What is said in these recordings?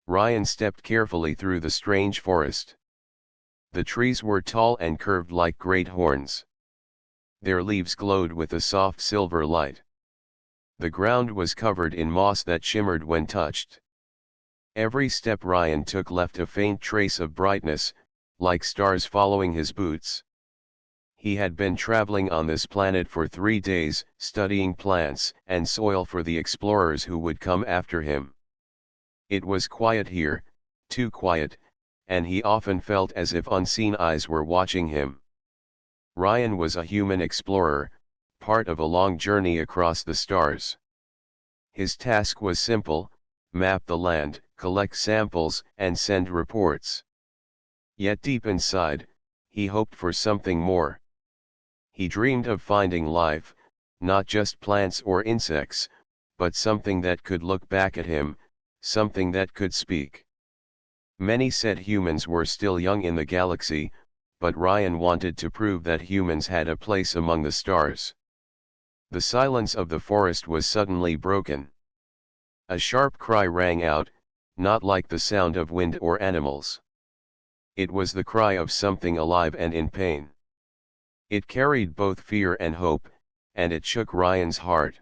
Ryan stepped carefully through the strange forest. The trees were tall and curved like great horns. Their leaves glowed with a soft silver light. The ground was covered in moss that shimmered when touched. Every step Ryan took left a faint trace of brightness, like stars following his boots. He had been traveling on this planet for 3 days, studying plants and soil for the explorers who would come after him. It was quiet here, too quiet, and he often felt as if unseen eyes were watching him. Ryan was a human explorer, part of a long journey across the stars. His task was simple: map the land, collect samples, and send reports. Yet deep inside, he hoped for something more. He dreamed of finding life, not just plants or insects, but something that could look back at him, something that could speak. Many said humans were still young in the galaxy, but Ryan wanted to prove that humans had a place among the stars. The silence of the forest was suddenly broken. A sharp cry rang out, not like the sound of wind or animals. It was the cry of something alive and in pain. It carried both fear and hope, and it shook Ryan's heart.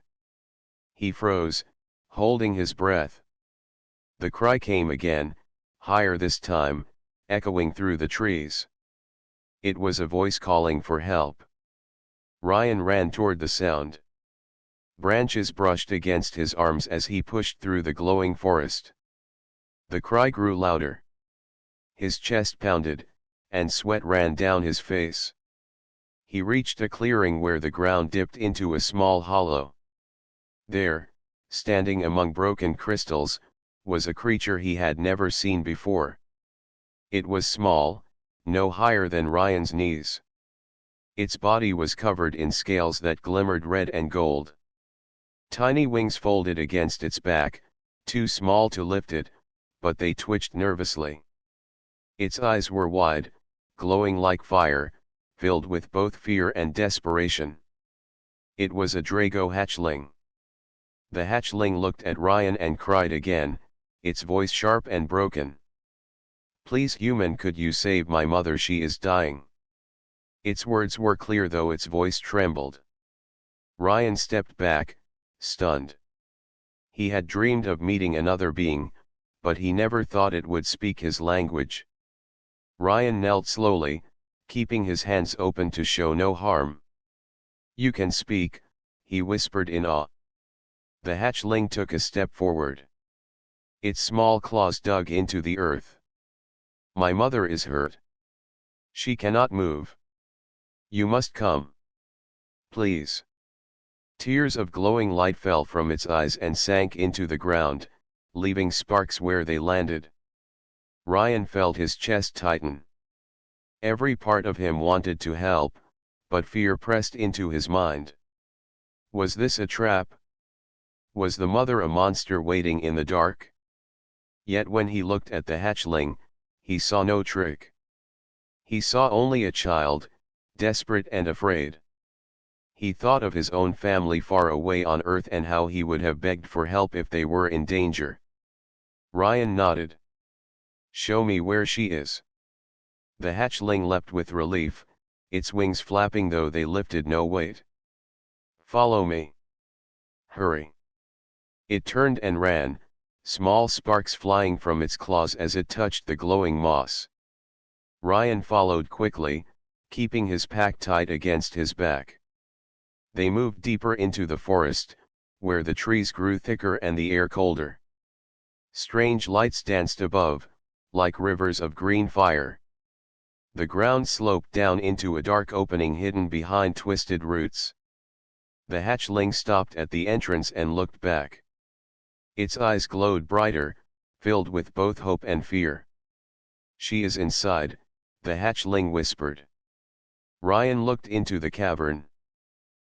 He froze, holding his breath. The cry came again, higher this time, echoing through the trees. It was a voice calling for help. Ryan ran toward the sound. Branches brushed against his arms as he pushed through the glowing forest. The cry grew louder. His chest pounded, and sweat ran down his face. He reached a clearing where the ground dipped into a small hollow. There, standing among broken crystals, was a creature he had never seen before. It was small, no higher than Ryan's knees. Its body was covered in scales that glimmered red and gold. Tiny wings folded against its back, too small to lift it, but they twitched nervously. Its eyes were wide, glowing like fire, filled with both fear and desperation. It was a Drago hatchling. The hatchling looked at Ryan and cried again, its voice sharp and broken. "Please human, could you save my mother? She is dying." Its words were clear though its voice trembled. Ryan stepped back, stunned. He had dreamed of meeting another being, but he never thought it would speak his language. Ryan knelt slowly, keeping his hands open to show no harm. "You can speak," he whispered in awe. The hatchling took a step forward. Its small claws dug into the earth. "My mother is hurt. She cannot move. You must come. Please." Tears of glowing light fell from its eyes and sank into the ground, leaving sparks where they landed. Ryan felt his chest tighten. Every part of him wanted to help, but fear pressed into his mind. Was this a trap? Was the mother a monster waiting in the dark? Yet when he looked at the hatchling, he saw no trick. He saw only a child, desperate and afraid. He thought of his own family far away on Earth and how he would have begged for help if they were in danger. Ryan nodded. "Show me where she is." The hatchling leapt with relief, its wings flapping though they lifted no weight. "Follow me. Hurry." It turned and ran, small sparks flying from its claws as it touched the glowing moss. Ryan followed quickly, keeping his pack tight against his back. They moved deeper into the forest, where the trees grew thicker and the air colder. Strange lights danced above, like rivers of green fire. The ground sloped down into a dark opening hidden behind twisted roots. The hatchling stopped at the entrance and looked back. Its eyes glowed brighter, filled with both hope and fear. "She is inside," the hatchling whispered. Ryan looked into the cavern.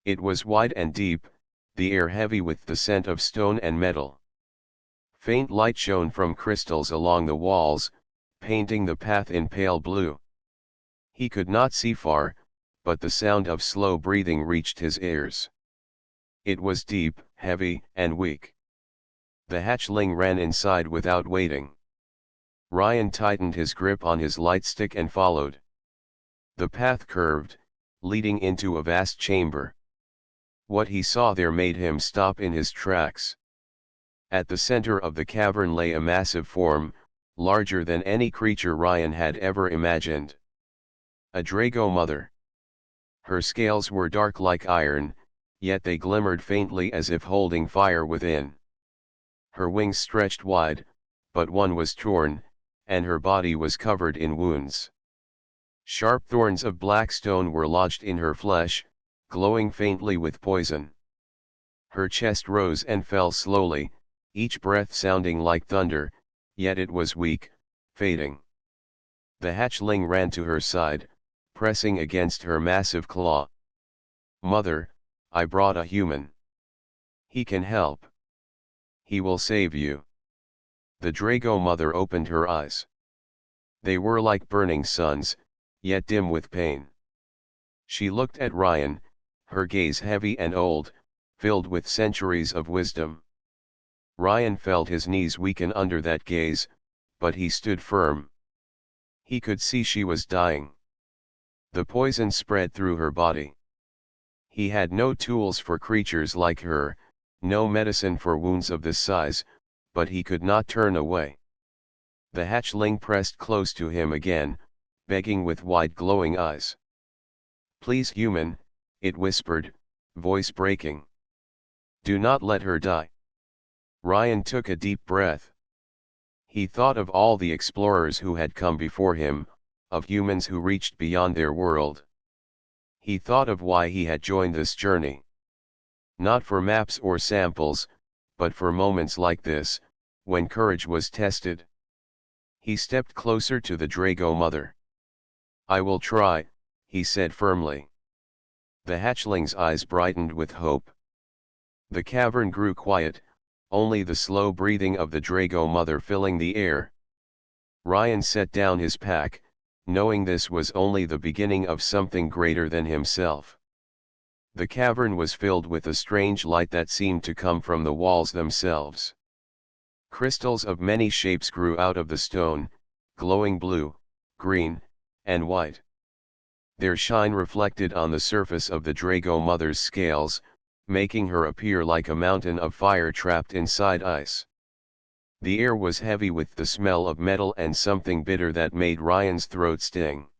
It was wide and deep, the air heavy with the scent of stone and metal. Faint light shone from crystals along the walls, painting the path in pale blue. He could not see far, but the sound of slow breathing reached his ears. It was deep, heavy, and weak. The hatchling ran inside without waiting. Ryan tightened his grip on his lightstick and followed. The path curved, leading into a vast chamber. What he saw there made him stop in his tracks. At the center of the cavern lay a massive form, larger than any creature Ryan had ever imagined. A Drago mother. Her scales were dark like iron, yet they glimmered faintly as if holding fire within. Her wings stretched wide, but one was torn, and her body was covered in wounds. Sharp thorns of black stone were lodged in her flesh, glowing faintly with poison. Her chest rose and fell slowly, each breath sounding like thunder, yet it was weak, fading. The hatchling ran to her side, pressing against her massive claw. "Mother, I brought a human. He can help. He will save you." The Drago mother opened her eyes. They were like burning suns, yet dim with pain. She looked at Ryan, her gaze heavy and old, filled with centuries of wisdom. Ryan felt his knees weaken under that gaze, but he stood firm. He could see she was dying. The poison spread through her body. He had no tools for creatures like her, no medicine for wounds of this size, but he could not turn away. The hatchling pressed close to him again, begging with wide glowing eyes. "Please, human," it whispered, voice breaking. "Do not let her die." Ryan took a deep breath. He thought of all the explorers who had come before him, of humans who reached beyond their world. He thought of why he had joined this journey. Not for maps or samples, but for moments like this, when courage was tested. He stepped closer to the Drago mother. "I will try," he said firmly. The hatchling's eyes brightened with hope. The cavern grew quiet, only the slow breathing of the Drago mother filling the air. Ryan set down his pack, knowing this was only the beginning of something greater than himself. The cavern was filled with a strange light that seemed to come from the walls themselves. Crystals of many shapes grew out of the stone, glowing blue, green, and white. Their shine reflected on the surface of the Drago mother's scales, making her appear like a mountain of fire trapped inside ice. The air was heavy with the smell of metal and something bitter that made Ryan's throat sting.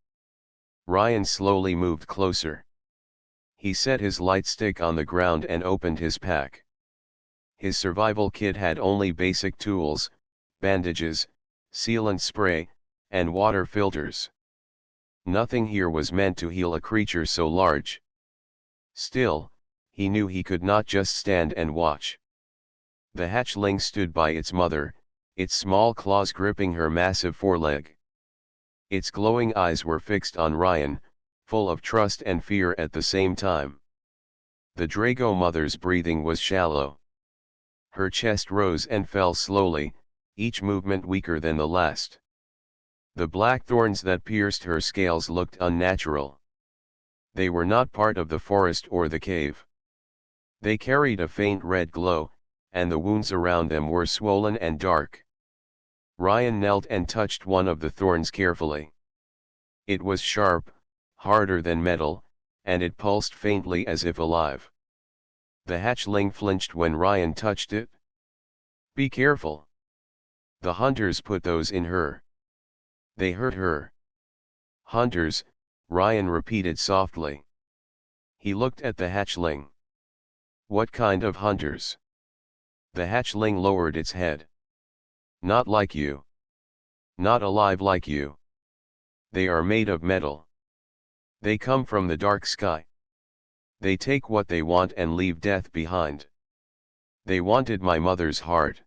Ryan slowly moved closer. He set his light stick on the ground and opened his pack. His survival kit had only basic tools, bandages, sealant spray, and water filters. Nothing here was meant to heal a creature so large. Still, he knew he could not just stand and watch. The hatchling stood by its mother, its small claws gripping her massive foreleg. Its glowing eyes were fixed on Ryan, full of trust and fear at the same time. The Drago mother's breathing was shallow. Her chest rose and fell slowly, each movement weaker than the last. The black thorns that pierced her scales looked unnatural. They were not part of the forest or the cave. They carried a faint red glow, and the wounds around them were swollen and dark. Ryan knelt and touched one of the thorns carefully. It was sharp, harder than metal, and it pulsed faintly as if alive. The hatchling flinched when Ryan touched it. "Be careful. The hunters put those in her. They hurt her." "Hunters," Ryan repeated softly. He looked at the hatchling. "What kind of hunters?" The hatchling lowered its head. "Not like you. Not alive like you. They are made of metal. They come from the dark sky. They take what they want and leave death behind. They wanted my mother's heart.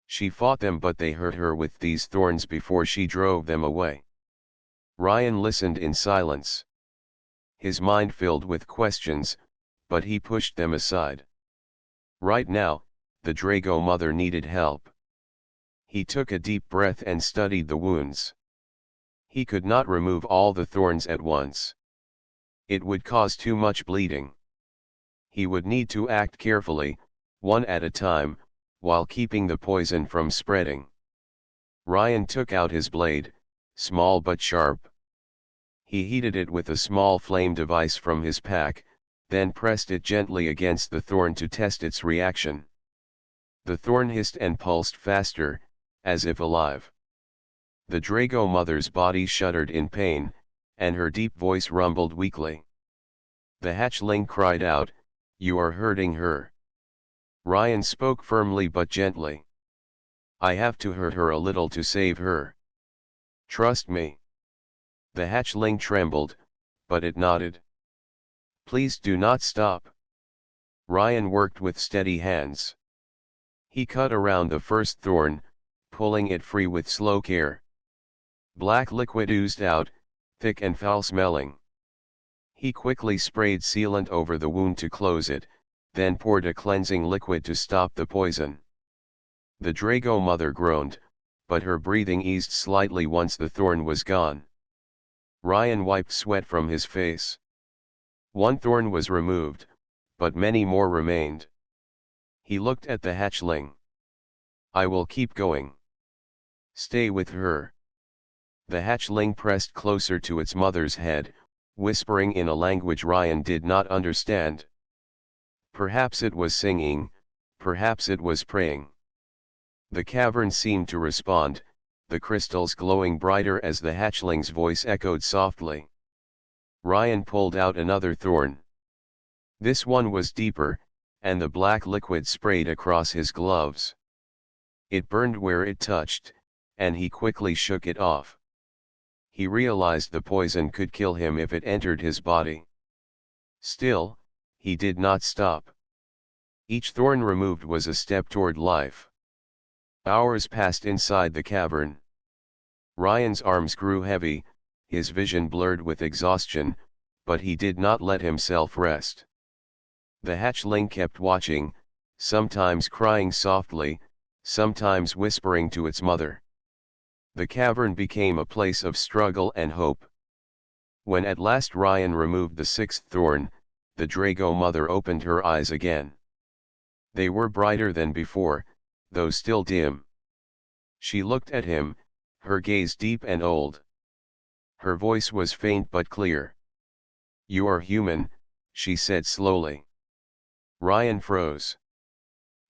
She fought them, but they hurt her with these thorns before she drove them away." Ryan listened in silence. His mind filled with questions, but he pushed them aside. Right now, the Drago mother needed help. He took a deep breath and studied the wounds. He could not remove all the thorns at once. It would cause too much bleeding. He would need to act carefully, one at a time, while keeping the poison from spreading. Ryan took out his blade, small but sharp. He heated it with a small flame device from his pack, then pressed it gently against the thorn to test its reaction. The thorn hissed and pulsed faster, as if alive. The Drago mother's body shuddered in pain, and her deep voice rumbled weakly. The hatchling cried out, "You are hurting her." Ryan spoke firmly but gently. "I have to hurt her a little to save her. Trust me." The hatchling trembled, but it nodded. "Please do not stop." Ryan worked with steady hands. He cut around the first thorn, pulling it free with slow care. Black liquid oozed out, thick and foul-smelling. He quickly sprayed sealant over the wound to close it, then poured a cleansing liquid to stop the poison. The Drago mother groaned, but her breathing eased slightly once the thorn was gone. Ryan wiped sweat from his face. One thorn was removed, but many more remained. He looked at the hatchling. "I will keep going. Stay with her." The hatchling pressed closer to its mother's head, whispering in a language Ryan did not understand. Perhaps it was singing, perhaps it was praying. The cavern seemed to respond, the crystals glowing brighter as the hatchling's voice echoed softly. Ryan pulled out another thorn. This one was deeper, and the black liquid sprayed across his gloves. It burned where it touched, and he quickly shook it off. He realized the poison could kill him if it entered his body. Still, he did not stop. Each thorn removed was a step toward life. Hours passed inside the cavern. Ryan's arms grew heavy, his vision blurred with exhaustion, but he did not let himself rest. The hatchling kept watching, sometimes crying softly, sometimes whispering to its mother. The cavern became a place of struggle and hope. When at last Ryan removed the sixth thorn, the Drago mother opened her eyes again. They were brighter than before, though still dim. She looked at him, her gaze deep and old. Her voice was faint but clear. "You are human," she said slowly. Ryan froze.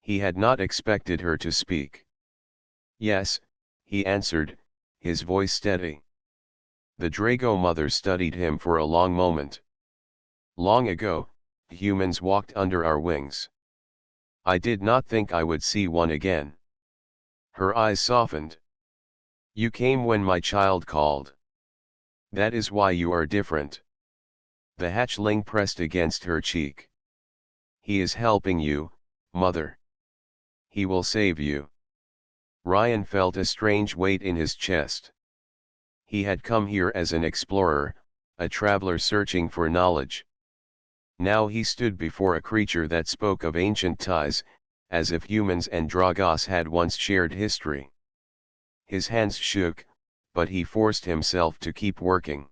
He had not expected her to speak. "Yes," he answered, his voice steady. The Drago mother studied him for a long moment. "Long ago, humans walked under our wings. I did not think I would see one again." Her eyes softened. "You came when my child called. That is why you are different." The hatchling pressed against her cheek. "He is helping you, mother. He will save you." Ryan felt a strange weight in his chest. He had come here as an explorer, a traveler searching for knowledge. Now he stood before a creature that spoke of ancient ties, as if humans and Dragos had once shared history. His hands shook, but he forced himself to keep working.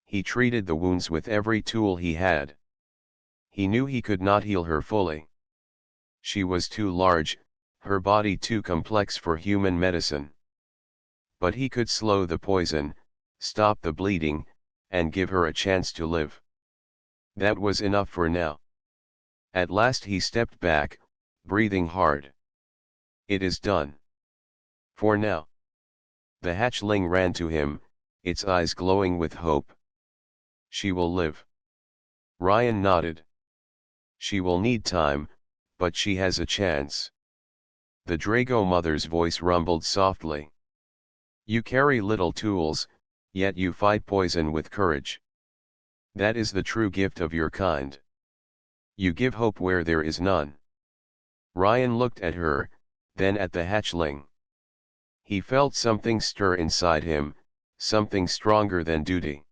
He treated the wounds with every tool he had. He knew he could not heal her fully. She was too large, her body too complex for human medicine. But he could slow the poison, stop the bleeding, and give her a chance to live. That was enough for now. At last he stepped back, breathing hard. "It is done. For now." The hatchling ran to him, its eyes glowing with hope. "She will live." Ryan nodded. "She will need time, but she has a chance." The Drago mother's voice rumbled softly. "You carry little tools, yet you fight poison with courage. That is the true gift of your kind. You give hope where there is none." Ryan looked at her, then at the hatchling. He felt something stir inside him, something stronger than duty.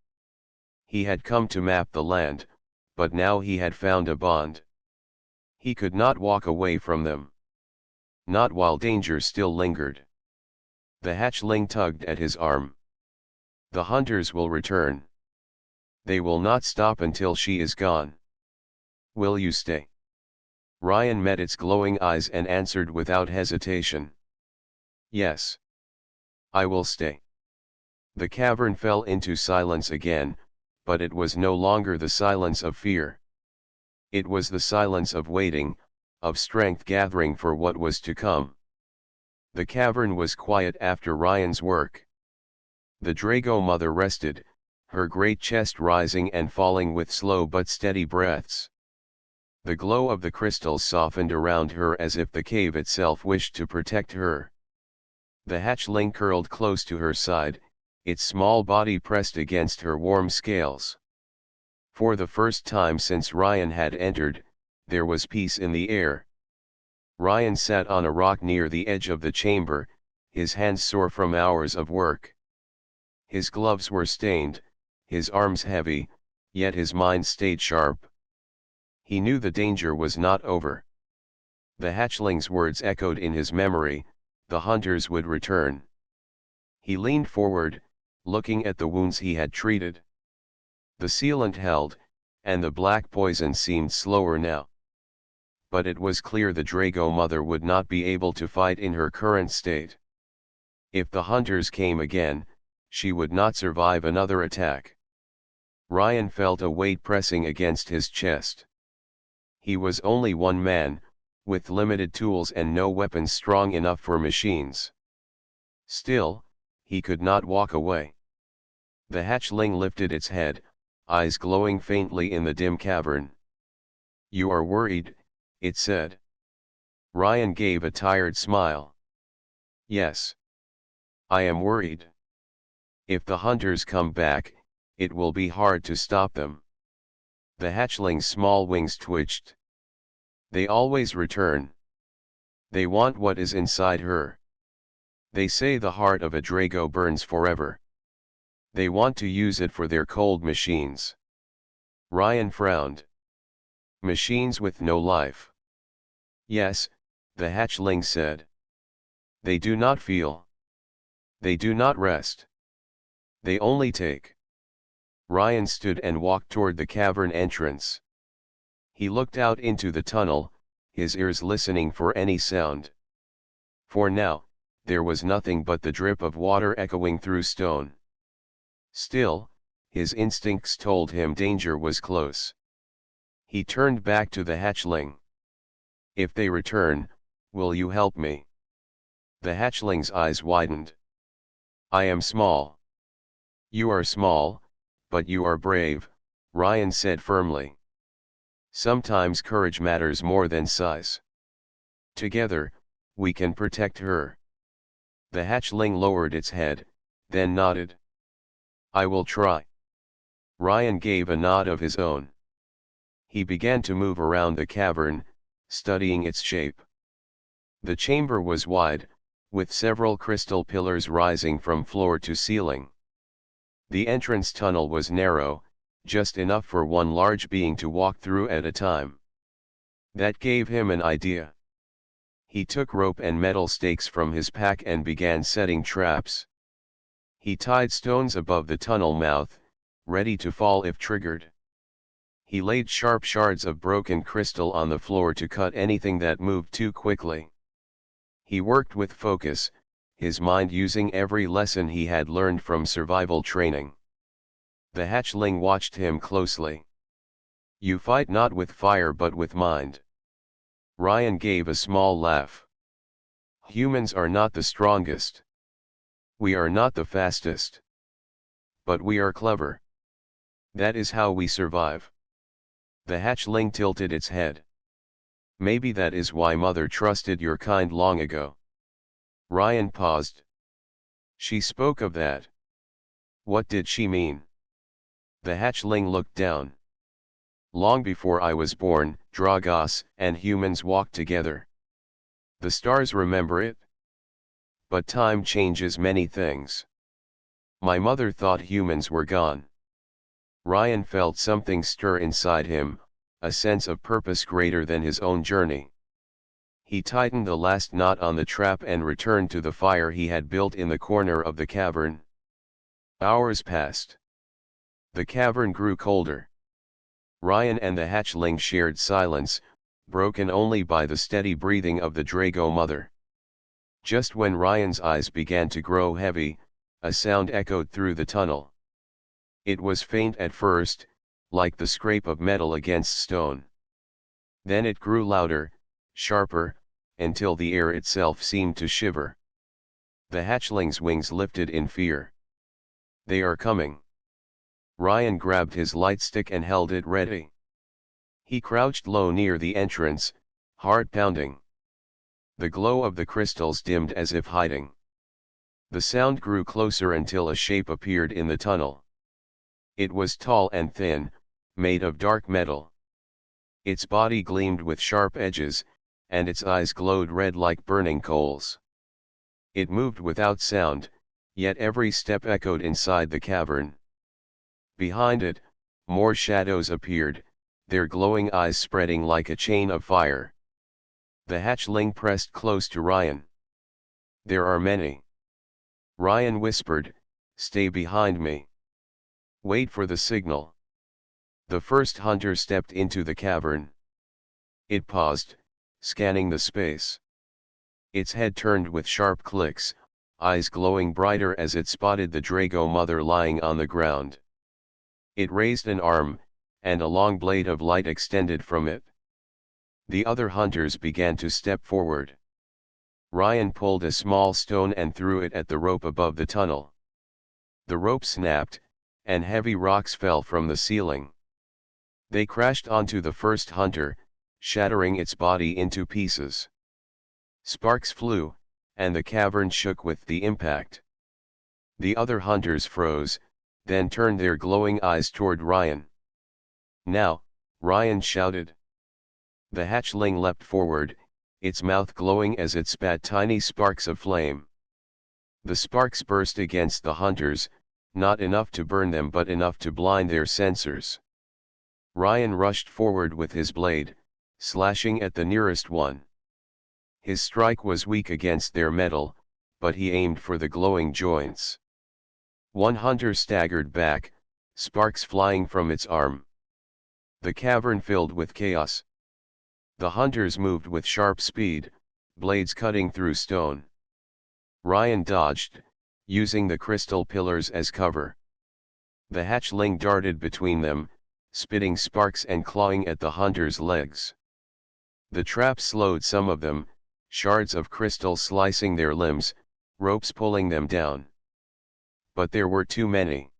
He had come to map the land, but now he had found a bond. He could not walk away from them. Not while danger still lingered. The hatchling tugged at his arm. "The hunters will return. They will not stop until she is gone. Will you stay?" Ryan met its glowing eyes and answered without hesitation. "Yes." I will stay. The cavern fell into silence again, but it was no longer the silence of fear. It was the silence of waiting, of strength gathering for what was to come. The cavern was quiet after Ryan's work. The Drago mother rested, her great chest rising and falling with slow but steady breaths. The glow of the crystals softened around her as if the cave itself wished to protect her. The hatchling curled close to her side, its small body pressed against her warm scales. For the first time since Ryan had entered, there was peace in the air. Ryan sat on a rock near the edge of the chamber, his hands sore from hours of work. His gloves were stained, his arms heavy, yet his mind stayed sharp. He knew the danger was not over. The hatchling's words echoed in his memory, the hunters would return. He leaned forward, looking at the wounds he had treated. The sealant held, and the black poison seemed slower now. But it was clear the Drago mother would not be able to fight in her current state. If the hunters came again, she would not survive another attack. Ryan felt a weight pressing against his chest. He was only one man, with limited tools and no weapons strong enough for machines. Still, he could not walk away. The hatchling lifted its head, eyes glowing faintly in the dim cavern. "You are worried," it said. Ryan gave a tired smile. "Yes. I am worried. If the hunters come back, it will be hard to stop them." The hatchling's small wings twitched. "They always return. They want what is inside her. They say the heart of a Drago burns forever. They want to use it for their cold machines." Ryan frowned. "Machines with no life." "Yes," the hatchling said. "They do not feel. They do not rest. They only take." Ryan stood and walked toward the cavern entrance. He looked out into the tunnel, his ears listening for any sound. For now, there was nothing but the drip of water echoing through stone. Still, his instincts told him danger was close. He turned back to the hatchling. "If they return, will you help me?" The hatchling's eyes widened. "I am small." "You are small, but you are brave," Ryan said firmly. "Sometimes courage matters more than size. Together, we can protect her." The hatchling lowered its head, then nodded. "I will try." Ryan gave a nod of his own. He began to move around the cavern, studying its shape. The chamber was wide, with several crystal pillars rising from floor to ceiling. The entrance tunnel was narrow, just enough for one large being to walk through at a time. That gave him an idea. He took rope and metal stakes from his pack and began setting traps. He tied stones above the tunnel mouth, ready to fall if triggered. He laid sharp shards of broken crystal on the floor to cut anything that moved too quickly. He worked with focus, his mind using every lesson he had learned from survival training. The hatchling watched him closely. "You fight not with fire but with mind." Ryan gave a small laugh. "Humans are not the strongest. We are not the fastest. But we are clever. That is how we survive." The hatchling tilted its head. "Maybe that is why Mother trusted your kind long ago." Ryan paused. "She spoke of that. What did she mean?" The hatchling looked down. "Long before I was born, Dragos and humans walked together. The stars remember it. But time changes many things. My mother thought humans were gone." Ryan felt something stir inside him, a sense of purpose greater than his own journey. He tightened the last knot on the trap and returned to the fire he had built in the corner of the cavern. Hours passed. The cavern grew colder. Ryan and the hatchling shared silence, broken only by the steady breathing of the Drago mother. Just when Ryan's eyes began to grow heavy, a sound echoed through the tunnel. It was faint at first, like the scrape of metal against stone. Then it grew louder, sharper, until the air itself seemed to shiver. The hatchling's wings lifted in fear. They are coming. Ryan grabbed his light stick and held it ready. He crouched low near the entrance, heart pounding. The glow of the crystals dimmed as if hiding. The sound grew closer until a shape appeared in the tunnel. It was tall and thin, made of dark metal. Its body gleamed with sharp edges, and its eyes glowed red like burning coals. It moved without sound, yet every step echoed inside the cavern. Behind it, more shadows appeared, their glowing eyes spreading like a chain of fire. The hatchling pressed close to Ryan. There are many. Ryan whispered, "Stay behind me. Wait for the signal." The first hunter stepped into the cavern. It paused, scanning the space. Its head turned with sharp clicks, eyes glowing brighter as it spotted the Drago mother lying on the ground. It raised an arm, and a long blade of light extended from it. The other hunters began to step forward. Ryan pulled a small stone and threw it at the rope above the tunnel. The rope snapped, and heavy rocks fell from the ceiling. They crashed onto the first hunter, shattering its body into pieces. Sparks flew, and the cavern shook with the impact. The other hunters froze, then turned their glowing eyes toward Ryan. "Now," Ryan shouted. The hatchling leapt forward, its mouth glowing as it spat tiny sparks of flame. The sparks burst against the hunters, not enough to burn them but enough to blind their sensors. Ryan rushed forward with his blade, slashing at the nearest one. His strike was weak against their metal, but he aimed for the glowing joints. One hunter staggered back, sparks flying from its arm. The cavern filled with chaos. The hunters moved with sharp speed, blades cutting through stone. Ryan dodged, using the crystal pillars as cover. The hatchling darted between them, spitting sparks and clawing at the hunters' legs. The trap slowed some of them, shards of crystal slicing their limbs, ropes pulling them down. But there were too many.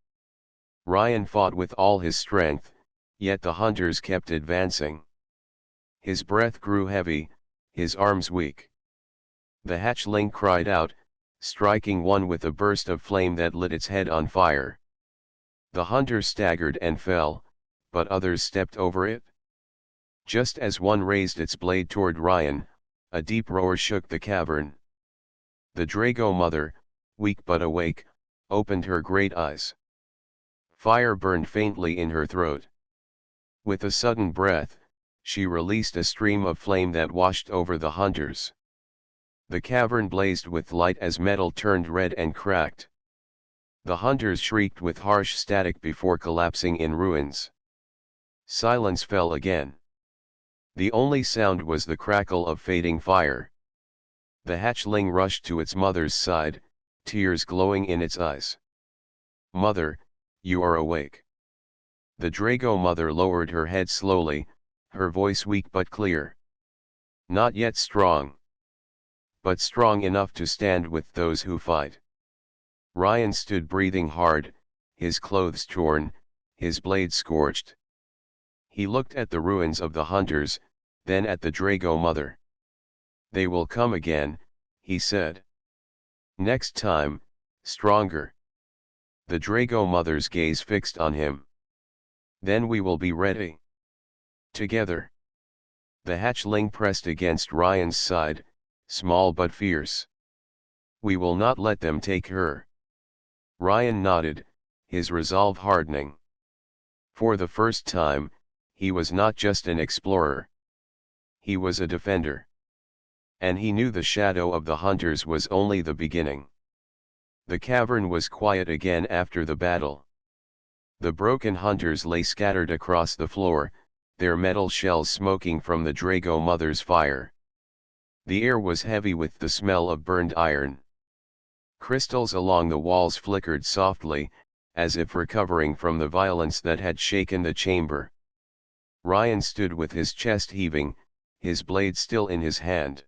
Ryan fought with all his strength, yet the hunters kept advancing. His breath grew heavy, his arms weak. The hatchling cried out, striking one with a burst of flame that lit its head on fire. The hunter staggered and fell, but others stepped over it. Just as one raised its blade toward Ryan, a deep roar shook the cavern. The Drago mother, weak but awake, opened her great eyes. Fire burned faintly in her throat. With a sudden breath, she released a stream of flame that washed over the hunters. The cavern blazed with light as metal turned red and cracked. The hunters shrieked with harsh static before collapsing in ruins. Silence fell again. The only sound was the crackle of fading fire. The hatchling rushed to its mother's side, tears glowing in its eyes. "Mother, you are awake." The Drago mother lowered her head slowly, her voice weak but clear. "Not yet strong. But strong enough to stand with those who fight." Ryan stood breathing hard, his clothes torn, his blade scorched. He looked at the ruins of the hunters, then at the Drago mother. "They will come again," he said. "Next time, stronger." The Drago mother's gaze fixed on him. "Then we will be ready. Together." The hatchling pressed against Ryan's side, small but fierce. "We will not let them take her." Ryan nodded, his resolve hardening. For the first time, he was not just an explorer. He was a defender. And he knew the shadow of the hunters was only the beginning. The cavern was quiet again after the battle. The broken hunters lay scattered across the floor, their metal shells smoking from the Drago mother's fire. The air was heavy with the smell of burned iron. Crystals along the walls flickered softly, as if recovering from the violence that had shaken the chamber. Ryan stood with his chest heaving, his blade still in his hand.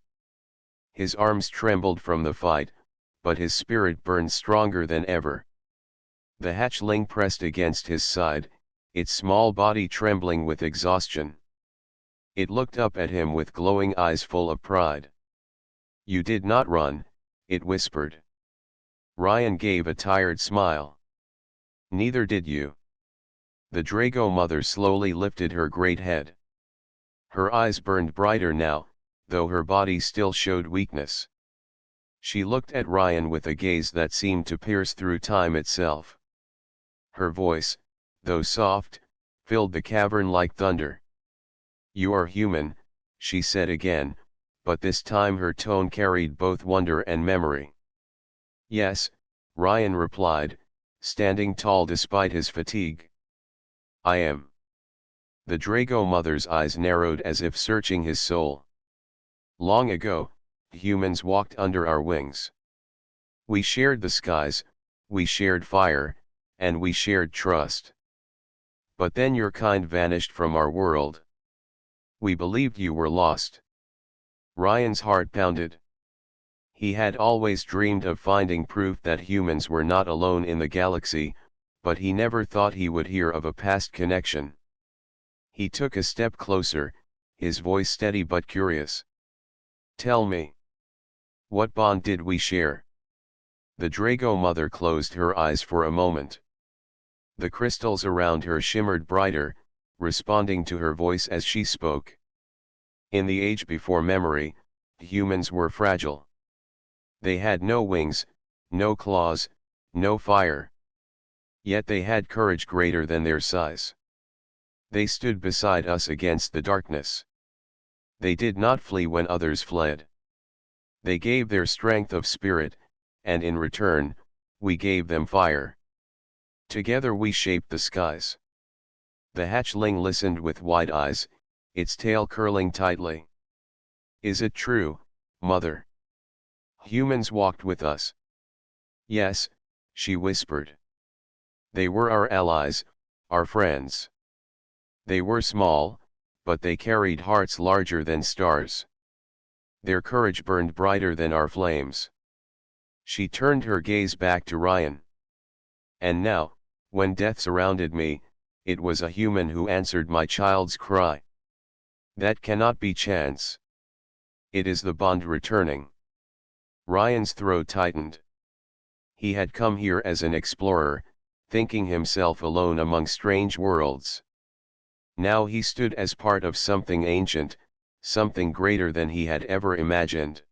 His arms trembled from the fight, but his spirit burned stronger than ever. The hatchling pressed against his side, its small body trembling with exhaustion. It looked up at him with glowing eyes full of pride. "You did not run," it whispered. Ryan gave a tired smile. "Neither did you." The Drago mother slowly lifted her great head. Her eyes burned brighter now, though her body still showed weakness. She looked at Ryan with a gaze that seemed to pierce through time itself. Her voice, though soft, filled the cavern like thunder. "You are human," she said again, but this time her tone carried both wonder and memory. "Yes," Ryan replied, standing tall despite his fatigue. "I am." The Drago mother's eyes narrowed as if searching his soul. "Long ago, humans walked under our wings. We shared the skies, we shared fire, and we shared trust. But then your kind vanished from our world. We believed you were lost." Ryan's heart pounded. He had always dreamed of finding proof that humans were not alone in the galaxy, but he never thought he would hear of a past connection. He took a step closer, his voice steady but curious. "Tell me. What bond did we share?" The Drago mother closed her eyes for a moment. The crystals around her shimmered brighter, responding to her voice as she spoke. "In the age before memory, humans were fragile. They had no wings, no claws, no fire. Yet they had courage greater than their size. They stood beside us against the darkness. They did not flee when others fled. They gave their strength of spirit, and in return, we gave them fire. Together we shaped the skies." The hatchling listened with wide eyes, its tail curling tightly. "Is it true, Mother? Humans walked with us?" "Yes," she whispered. "They were our allies, our friends. They were small, but they carried hearts larger than stars. Their courage burned brighter than our flames." She turned her gaze back to Ryan. "And now, when death surrounded me, it was a human who answered my child's cry. That cannot be chance. It is the bond returning." Ryan's throat tightened. He had come here as an explorer, thinking himself alone among strange worlds. Now he stood as part of something ancient, something greater than he had ever imagined.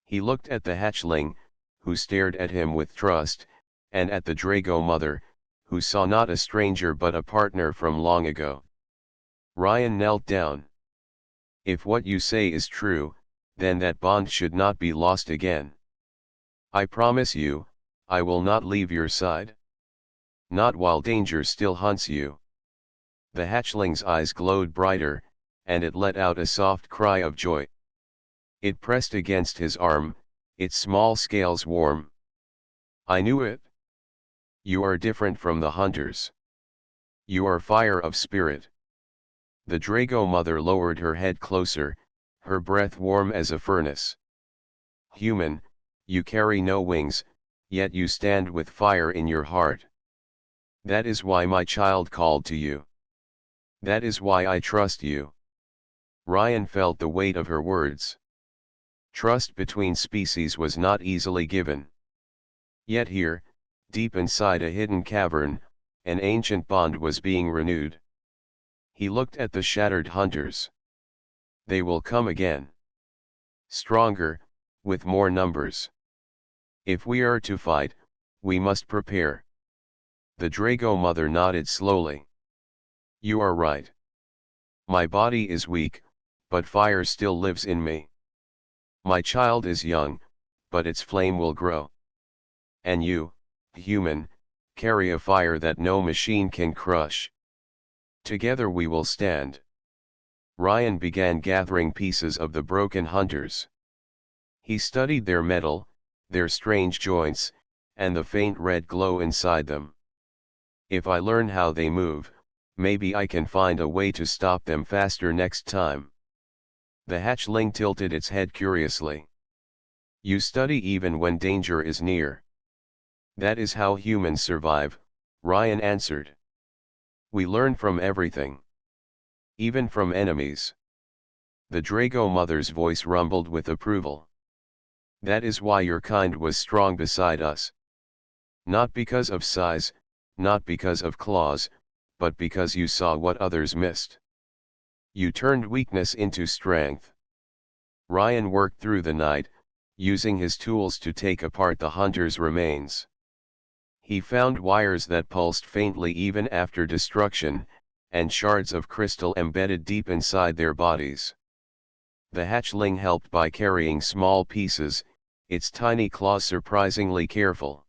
He looked at the hatchling, who stared at him with trust, and at the Drago mother, who saw not a stranger but a partner from long ago. Ryan knelt down. "If what you say is true, then that bond should not be lost again. I promise you, I will not leave your side. Not while danger still hunts you." The hatchling's eyes glowed brighter, and it let out a soft cry of joy. It pressed against his arm, its small scales warm. "I knew it. You are different from the hunters. You are fire of spirit." The Drago mother lowered her head closer, her breath warm as a furnace. "Human, you carry no wings, yet you stand with fire in your heart. That is why my child called to you. That is why I trust you." Ryan felt the weight of her words. Trust between species was not easily given. Yet here, deep inside a hidden cavern, an ancient bond was being renewed. He looked at the shattered hunters. They will come again. Stronger, with more numbers. If we are to fight, we must prepare. The Drago mother nodded slowly. "You are right. My body is weak, but fire still lives in me. My child is young, but its flame will grow. And you, human, carry a fire that no machine can crush. Together we will stand." Ryan began gathering pieces of the broken hunters. He studied their metal, their strange joints, and the faint red glow inside them. If I learn how they move, maybe I can find a way to stop them faster next time. The hatchling tilted its head curiously. You study even when danger is near. That is how humans survive, Ryan answered. We learn from everything. Even from enemies. The Drago mother's voice rumbled with approval. That is why your kind was strong beside us. Not because of size, not because of claws, but because you saw what others missed. You turned weakness into strength. Ryan worked through the night, using his tools to take apart the hunter's remains. He found wires that pulsed faintly even after destruction, and shards of crystal embedded deep inside their bodies. The hatchling helped by carrying small pieces, its tiny claws surprisingly careful.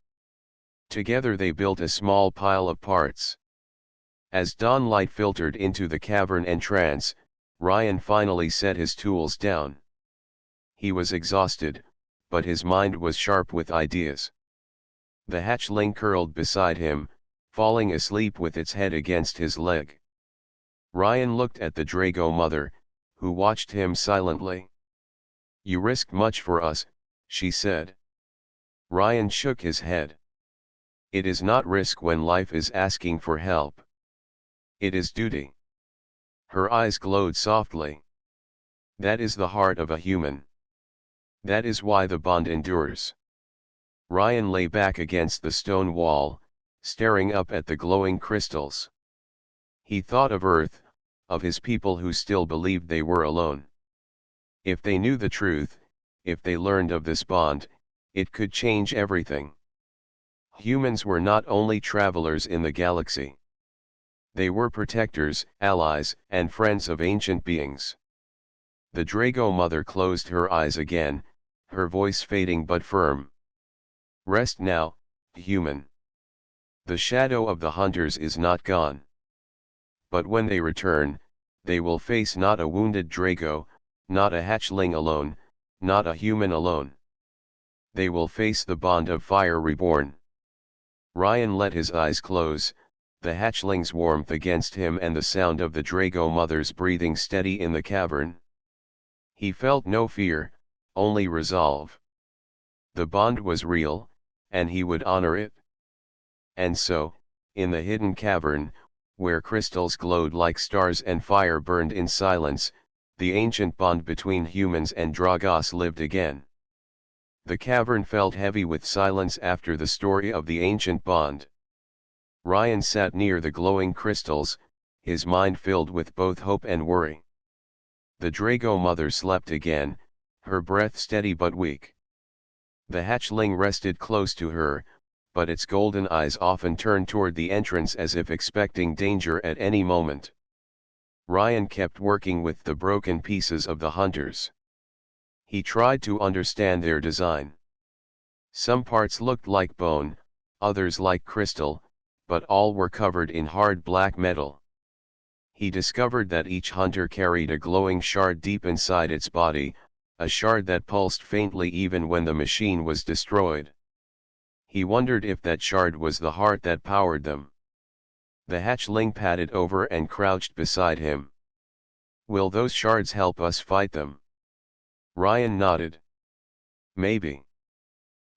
Together they built a small pile of parts. As dawn light filtered into the cavern entrance, Ryan finally set his tools down. He was exhausted, but his mind was sharp with ideas. The hatchling curled beside him, falling asleep with its head against his leg. Ryan looked at the Drago mother, who watched him silently. You risked much for us, she said. Ryan shook his head. It is not risk when life is asking for help. It is duty. Her eyes glowed softly. That is the heart of a human. That is why the bond endures. Ryan lay back against the stone wall, staring up at the glowing crystals. He thought of Earth, of his people who still believed they were alone. If they knew the truth, if they learned of this bond, it could change everything. Humans were not only travelers in the galaxy. They were protectors, allies, and friends of ancient beings. The Drago mother closed her eyes again, her voice fading but firm. Rest now, human. The shadow of the hunters is not gone. But when they return, they will face not a wounded Drago, not a hatchling alone, not a human alone. They will face the bond of fire reborn. Ryan let his eyes close, the hatchling's warmth against him and the sound of the Drago mother's breathing steady in the cavern. He felt no fear, only resolve. The bond was real, and he would honor it. And so, in the hidden cavern, where crystals glowed like stars and fire burned in silence, the ancient bond between humans and Dragos lived again. The cavern felt heavy with silence after the story of the ancient bond. Ryan sat near the glowing crystals, his mind filled with both hope and worry. The Drago mother slept again, her breath steady but weak. The hatchling rested close to her, but its golden eyes often turned toward the entrance as if expecting danger at any moment. Ryan kept working with the broken pieces of the hunters. He tried to understand their design. Some parts looked like bone, others like crystal, but all were covered in hard black metal. He discovered that each hunter carried a glowing shard deep inside its body, a shard that pulsed faintly even when the machine was destroyed. He wondered if that shard was the heart that powered them. The hatchling padded over and crouched beside him. Will those shards help us fight them? Ryan nodded. Maybe.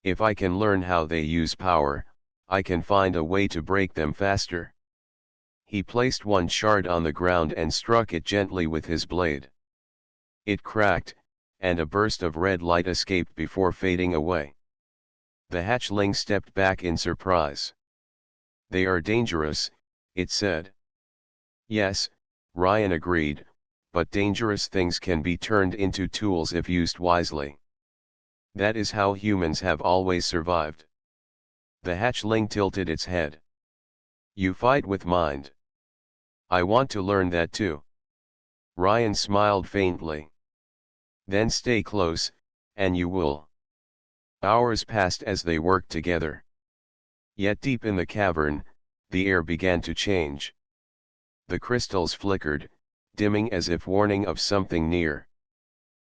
If I can learn how they use power, I can find a way to break them faster. He placed one shard on the ground and struck it gently with his blade. It cracked, and a burst of red light escaped before fading away. The hatchling stepped back in surprise. They are dangerous, it said. Yes, Ryan agreed, but dangerous things can be turned into tools if used wisely. That is how humans have always survived. The hatchling tilted its head. You fight with mind. I want to learn that too. Ryan smiled faintly. Then stay close, and you will. Hours passed as they worked together. Yet deep in the cavern, the air began to change. The crystals flickered, dimming as if warning of something near.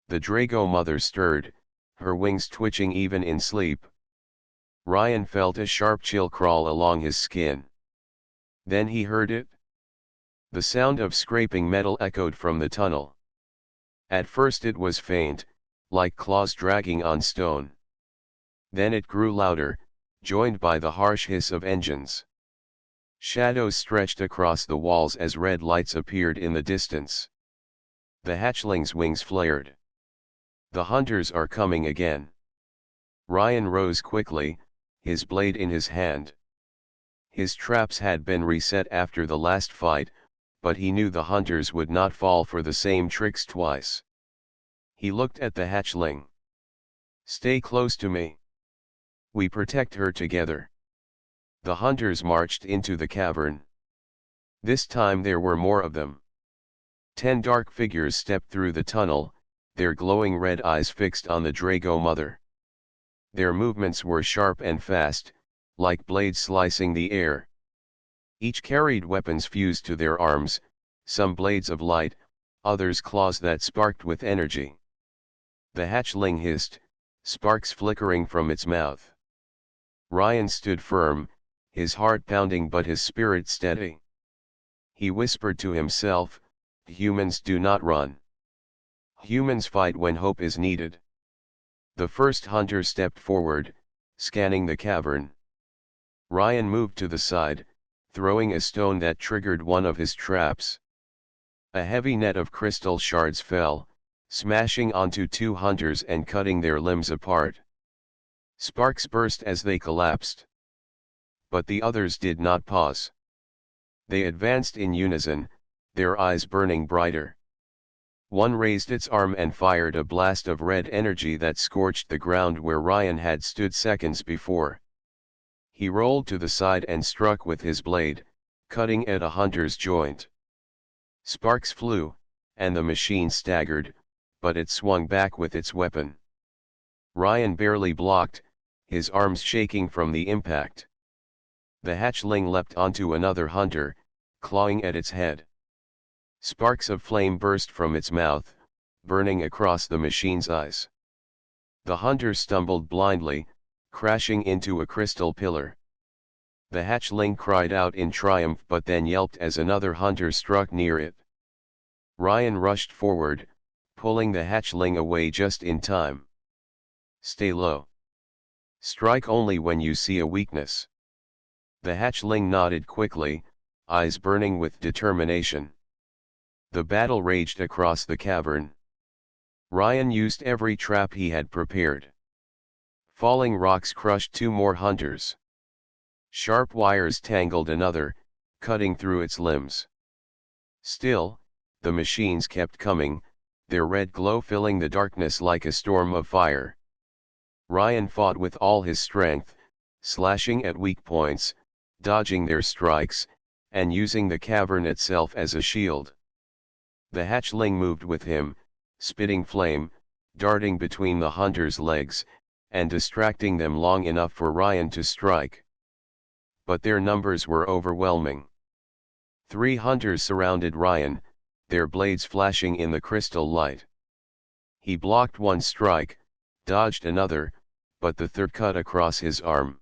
The Drago mother stirred, her wings twitching even in sleep. Ryan felt a sharp chill crawl along his skin. Then he heard it. The sound of scraping metal echoed from the tunnel. At first it was faint, like claws dragging on stone. Then it grew louder, joined by the harsh hiss of engines. Shadows stretched across the walls as red lights appeared in the distance. The hatchling's wings flared. The hunters are coming again. Ryan rose quickly, his blade in his hand. His traps had been reset after the last fight, but he knew the hunters would not fall for the same tricks twice. He looked at the hatchling. "Stay close to me. We protect her together." The hunters marched into the cavern. This time there were more of them. 10 dark figures stepped through the tunnel, their glowing red eyes fixed on the Drago mother. Their movements were sharp and fast, like blades slicing the air. Each carried weapons fused to their arms, some blades of light, others claws that sparked with energy. The hatchling hissed, sparks flickering from its mouth. Ryan stood firm, his heart pounding but his spirit steady. He whispered to himself, "Humans do not run. Humans fight when hope is needed." The first hunter stepped forward, scanning the cavern. Ryan moved to the side, throwing a stone that triggered one of his traps. A heavy net of crystal shards fell, smashing onto 2 hunters and cutting their limbs apart. Sparks burst as they collapsed. But the others did not pause. They advanced in unison, their eyes burning brighter. One raised its arm and fired a blast of red energy that scorched the ground where Ryan had stood seconds before. He rolled to the side and struck with his blade, cutting at a hunter's joint. Sparks flew, and the machine staggered, but it swung back with its weapon. Ryan barely blocked, his arms shaking from the impact. The hatchling leapt onto another hunter, clawing at its head. Sparks of flame burst from its mouth, burning across the machine's eyes. The hunter stumbled blindly, crashing into a crystal pillar. The hatchling cried out in triumph but then yelped as another hunter struck near it. Ryan rushed forward, pulling the hatchling away just in time. "Stay low. Strike only when you see a weakness." The hatchling nodded quickly, eyes burning with determination. The battle raged across the cavern. Ryan used every trap he had prepared. Falling rocks crushed 2 more hunters. Sharp wires tangled another, cutting through its limbs. Still, the machines kept coming, their red glow filling the darkness like a storm of fire. Ryan fought with all his strength, slashing at weak points, dodging their strikes, and using the cavern itself as a shield. The hatchling moved with him, spitting flame, darting between the hunters' legs, and distracting them long enough for Ryan to strike. But their numbers were overwhelming. 3 hunters surrounded Ryan, their blades flashing in the crystal light. He blocked one strike, dodged another, but the third cut across his arm.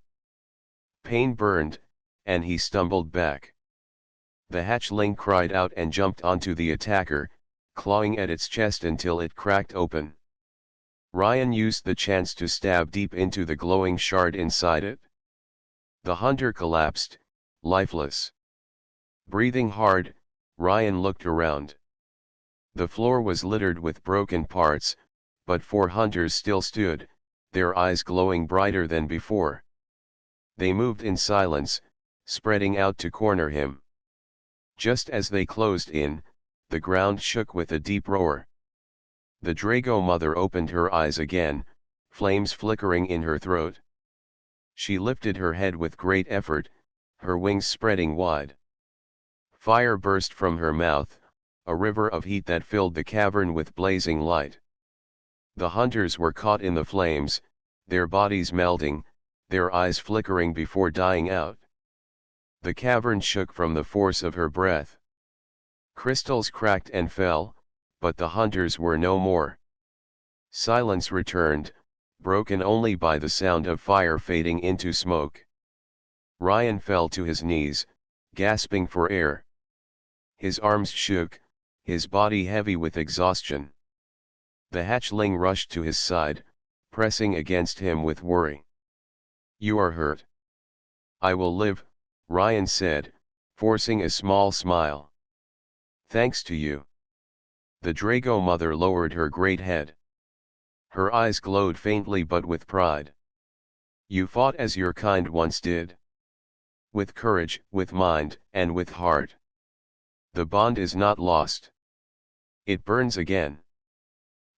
Pain burned, and he stumbled back. The hatchling cried out and jumped onto the attacker, clawing at its chest until it cracked open. Ryan used the chance to stab deep into the glowing shard inside it. The hunter collapsed, lifeless. Breathing hard, Ryan looked around. The floor was littered with broken parts, but 4 hunters still stood, their eyes glowing brighter than before. They moved in silence, spreading out to corner him. Just as they closed in, the ground shook with a deep roar. The Drago mother opened her eyes again, flames flickering in her throat. She lifted her head with great effort, her wings spreading wide. Fire burst from her mouth, a river of heat that filled the cavern with blazing light. The hunters were caught in the flames, their bodies melting, their eyes flickering before dying out. The cavern shook from the force of her breath. Crystals cracked and fell, but the hunters were no more. Silence returned, broken only by the sound of fire fading into smoke. Ryan fell to his knees, gasping for air. His arms shook, his body heavy with exhaustion. The hatchling rushed to his side, pressing against him with worry. "You are hurt." "I will live," Ryan said, forcing a small smile. "Thanks to you." The Drago mother lowered her great head. Her eyes glowed faintly but with pride. "You fought as your kind once did. With courage, with mind, and with heart. The bond is not lost. It burns again."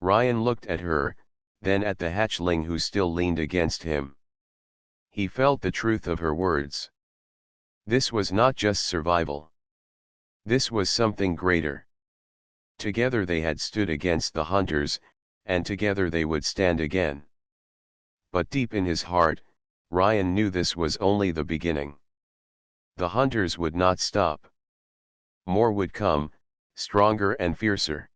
Ryan looked at her, then at the hatchling who still leaned against him. He felt the truth of her words. This was not just survival. This was something greater. Together they had stood against the hunters, and together they would stand again. But deep in his heart, Ryan knew this was only the beginning. The hunters would not stop. More would come, stronger and fiercer.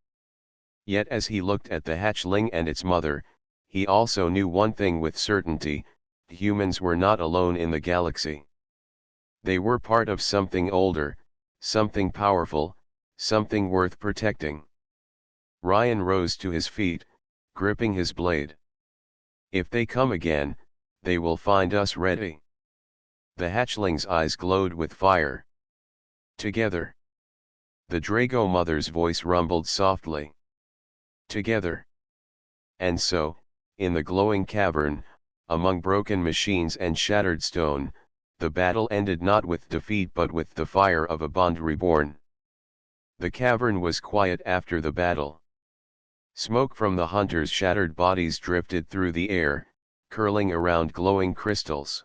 Yet as he looked at the hatchling and its mother, he also knew one thing with certainty: humans were not alone in the galaxy. They were part of something older, something powerful, something worth protecting. Ryan rose to his feet, gripping his blade. "If they come again, they will find us ready." The hatchling's eyes glowed with fire. "Together." The Drago mother's voice rumbled softly. "Together." And so, in the glowing cavern, among broken machines and shattered stone, the battle ended not with defeat but with the fire of a bond reborn. The cavern was quiet after the battle. Smoke from the hunters' shattered bodies drifted through the air, curling around glowing crystals.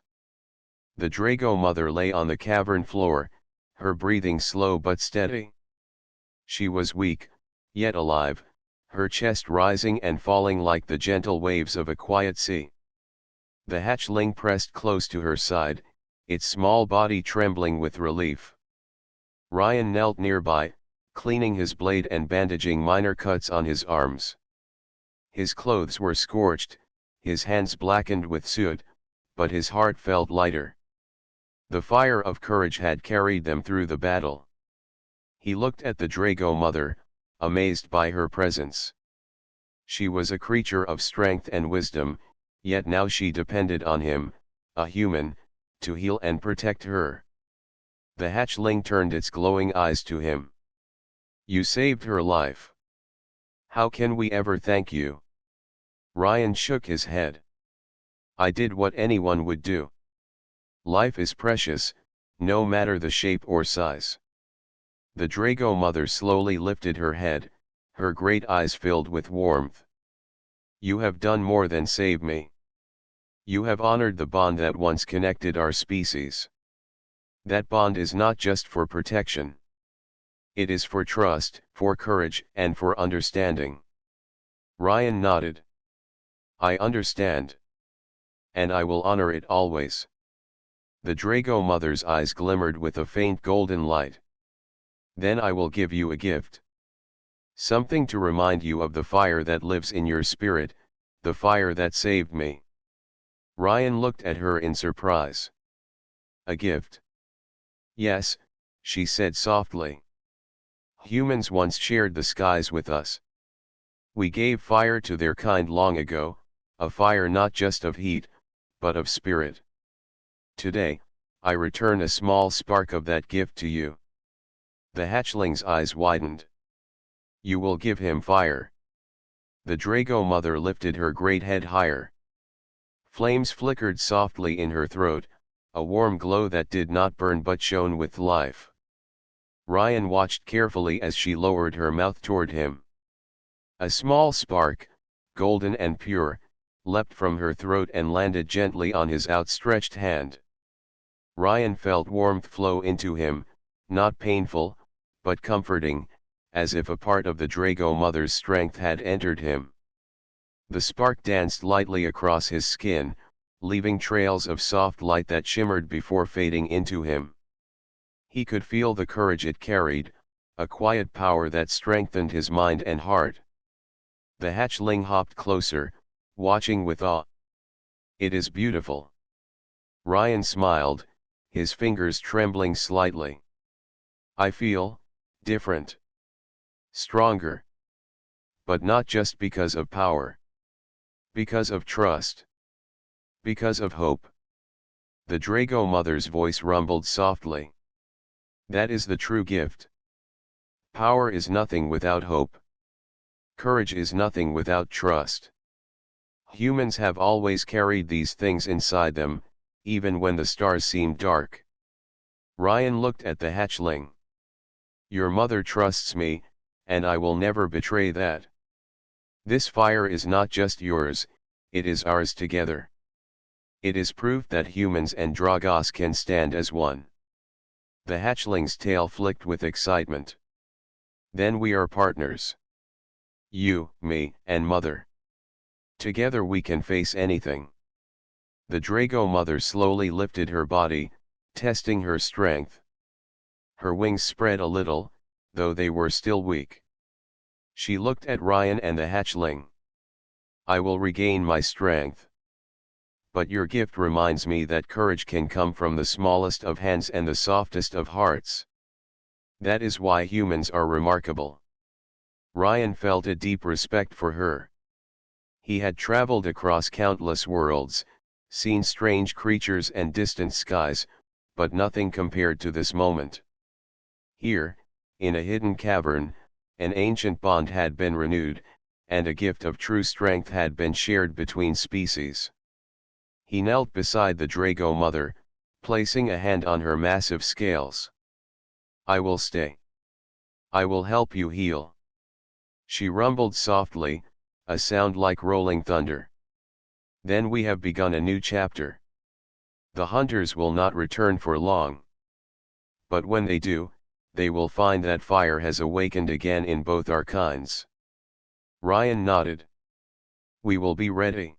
The Drago mother lay on the cavern floor, her breathing slow but steady. She was weak, yet alive, her chest rising and falling like the gentle waves of a quiet sea. The hatchling pressed close to her side, its small body trembling with relief. Ryan knelt nearby, cleaning his blade and bandaging minor cuts on his arms. His clothes were scorched, his hands blackened with soot, but his heart felt lighter. The fire of courage had carried them through the battle. He looked at the Drago mother, amazed by her presence. She was a creature of strength and wisdom, yet now she depended on him, a human, to heal and protect her. The hatchling turned its glowing eyes to him. "You saved her life. How can we ever thank you?" Ryan shook his head. "I did what anyone would do. Life is precious, no matter the shape or size." The Drago mother slowly lifted her head, her great eyes filled with warmth. "You have done more than save me. You have honored the bond that once connected our species. That bond is not just for protection. It is for trust, for courage, and for understanding." Ryan nodded. "I understand. And I will honor it always." The Drago mother's eyes glimmered with a faint golden light. "Then I will give you a gift. Something to remind you of the fire that lives in your spirit, the fire that saved me." Ryan looked at her in surprise. "A gift?" "Yes," she said softly. "Humans once shared the skies with us. We gave fire to their kind long ago, a fire not just of heat, but of spirit. Today, I return a small spark of that gift to you." The hatchling's eyes widened. "You will give him fire?" The Drago mother lifted her great head higher. Flames flickered softly in her throat, a warm glow that did not burn but shone with life. Ryan watched carefully as she lowered her mouth toward him. A small spark, golden and pure, leapt from her throat and landed gently on his outstretched hand. Ryan felt warmth flow into him, not painful, but comforting, as if a part of the Drago mother's strength had entered him. The spark danced lightly across his skin, leaving trails of soft light that shimmered before fading into him. He could feel the courage it carried, a quiet power that strengthened his mind and heart. The hatchling hopped closer, watching with awe. It is beautiful. Ryan smiled, his fingers trembling slightly. I feel different. Stronger. But not just because of power. Because of trust. Because of hope. The Drago mother's voice rumbled softly. That is the true gift. Power is nothing without hope. Courage is nothing without trust. Humans have always carried these things inside them, even when the stars seemed dark. Ryan looked at the hatchling. Your mother trusts me, and I will never betray that. This fire is not just yours, it is ours together. It is proof that humans and Dragos can stand as one. The hatchling's tail flicked with excitement. Then we are partners. You, me, and mother. Together we can face anything. The Drago mother slowly lifted her body, testing her strength. Her wings spread a little, though they were still weak. She looked at Ryan and the hatchling. I will regain my strength. But your gift reminds me that courage can come from the smallest of hands and the softest of hearts. That is why humans are remarkable. Ryan felt a deep respect for her. He had traveled across countless worlds, seen strange creatures and distant skies, but nothing compared to this moment. Here, in a hidden cavern, an ancient bond had been renewed, and a gift of true strength had been shared between species. He knelt beside the Drago mother, placing a hand on her massive scales. I will stay. I will help you heal. She rumbled softly, a sound like rolling thunder. Then we have begun a new chapter. The hunters will not return for long. But when they do, they will find that fire has awakened again in both our kinds. Ryan nodded. We will be ready.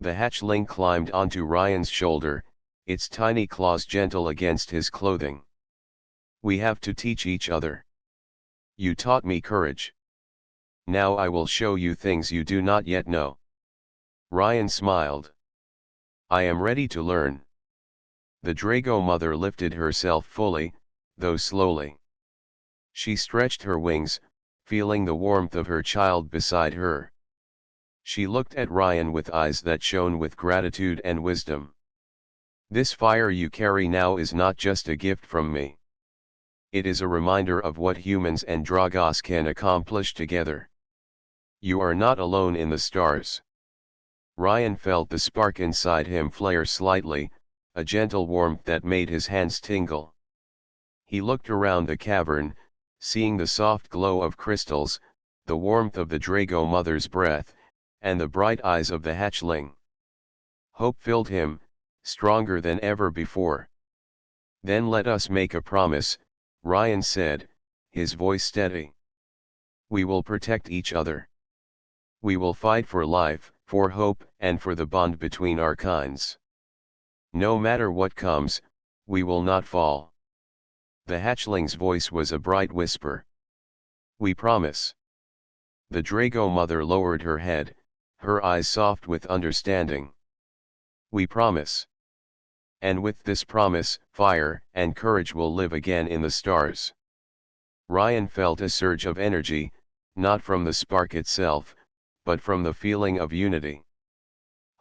The hatchling climbed onto Ryan's shoulder, its tiny claws gentle against his clothing. We have to teach each other. You taught me courage. Now I will show you things you do not yet know. Ryan smiled. I am ready to learn. The Drago mother lifted herself fully, though slowly. She stretched her wings, feeling the warmth of her child beside her. She looked at Ryan with eyes that shone with gratitude and wisdom. This fire you carry now is not just a gift from me. It is a reminder of what humans and Dragos can accomplish together. You are not alone in the stars. Ryan felt the spark inside him flare slightly, a gentle warmth that made his hands tingle. He looked around the cavern, seeing the soft glow of crystals, the warmth of the Drago mother's breath, and the bright eyes of the hatchling. Hope filled him, stronger than ever before. Then let us make a promise, Ryan said, his voice steady. We will protect each other. We will fight for life, for hope, and for the bond between our kinds. No matter what comes, we will not fall. The hatchling's voice was a bright whisper. We promise. The Drago mother lowered her head, her eyes soft with understanding. We promise. And with this promise, fire and courage will live again in the stars. Ryan felt a surge of energy, not from the spark itself, but from the feeling of unity.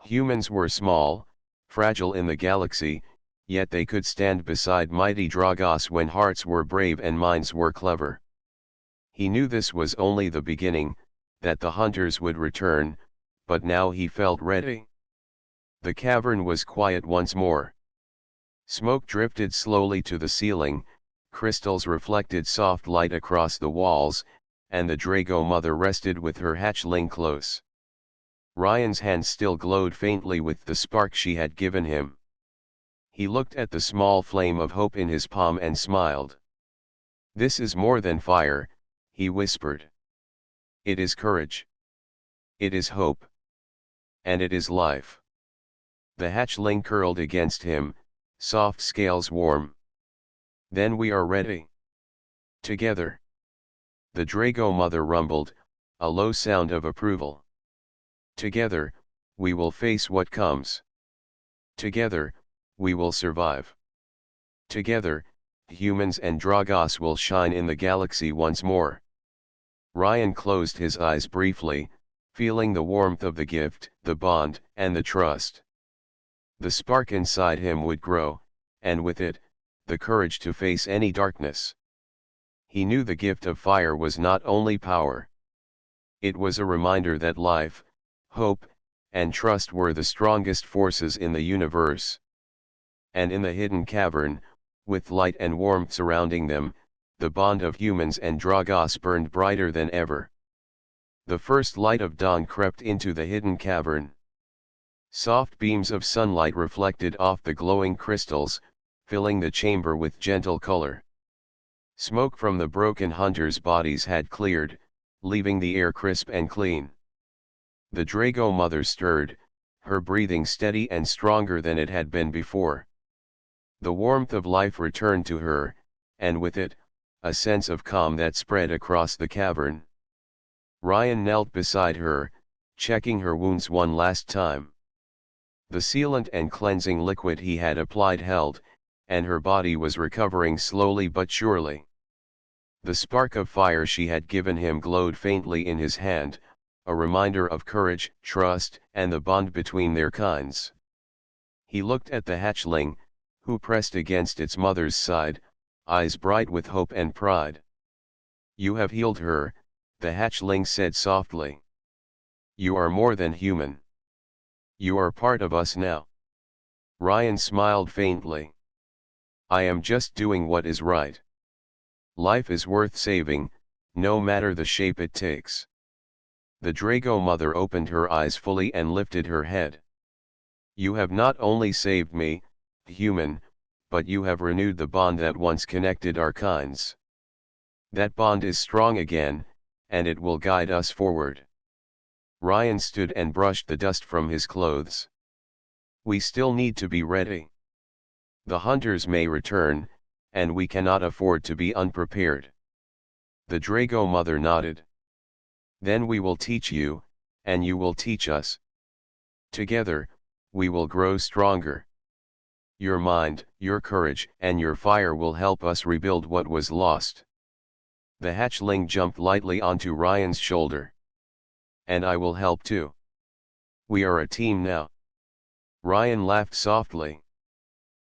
Humans were small, fragile in the galaxy, yet they could stand beside mighty Dragos when hearts were brave and minds were clever. He knew this was only the beginning, that the hunters would return, but now he felt ready. The cavern was quiet once more. Smoke drifted slowly to the ceiling, crystals reflected soft light across the walls, and the Drago mother rested with her hatchling close. Ryan's hand still glowed faintly with the spark she had given him. He looked at the small flame of hope in his palm and smiled. This is more than fire, he whispered. It is courage. It is hope. And it is life. The hatchling curled against him, soft scales warm. Then we are ready. Together. The Drago mother rumbled, a low sound of approval. Together, we will face what comes. Together, we will survive. Together, humans and Dragos will shine in the galaxy once more. Ryan closed his eyes briefly, feeling the warmth of the gift, the bond, and the trust. The spark inside him would grow, and with it, the courage to face any darkness. He knew the gift of fire was not only power. It was a reminder that life, hope, and trust were the strongest forces in the universe. And in the hidden cavern, with light and warmth surrounding them, the bond of humans and Dragos burned brighter than ever. The first light of dawn crept into the hidden cavern. Soft beams of sunlight reflected off the glowing crystals, filling the chamber with gentle color. Smoke from the broken hunters' bodies had cleared, leaving the air crisp and clean. The Drago mother stirred, her breathing steady and stronger than it had been before. The warmth of life returned to her, and with it, a sense of calm that spread across the cavern. Ryan knelt beside her, checking her wounds one last time. The sealant and cleansing liquid he had applied held, and her body was recovering slowly but surely. The spark of fire she had given him glowed faintly in his hand, a reminder of courage, trust, and the bond between their kinds. He looked at the hatchling, who pressed against its mother's side, eyes bright with hope and pride. "You have healed her," the hatchling said softly. "You are more than human. You are part of us now." Ryan smiled faintly. "I am just doing what is right. Life is worth saving, no matter the shape it takes." The Drago mother opened her eyes fully and lifted her head. "You have not only saved me, human, but you have renewed the bond that once connected our kinds. That bond is strong again, and it will guide us forward." Ryan stood and brushed the dust from his clothes. "We still need to be ready. The hunters may return, and we cannot afford to be unprepared." The Drago mother nodded. "Then we will teach you, and you will teach us. Together, we will grow stronger. Your mind, your courage, and your fire will help us rebuild what was lost." The hatchling jumped lightly onto Ryan's shoulder. "And I will help too. We are a team now." Ryan laughed softly.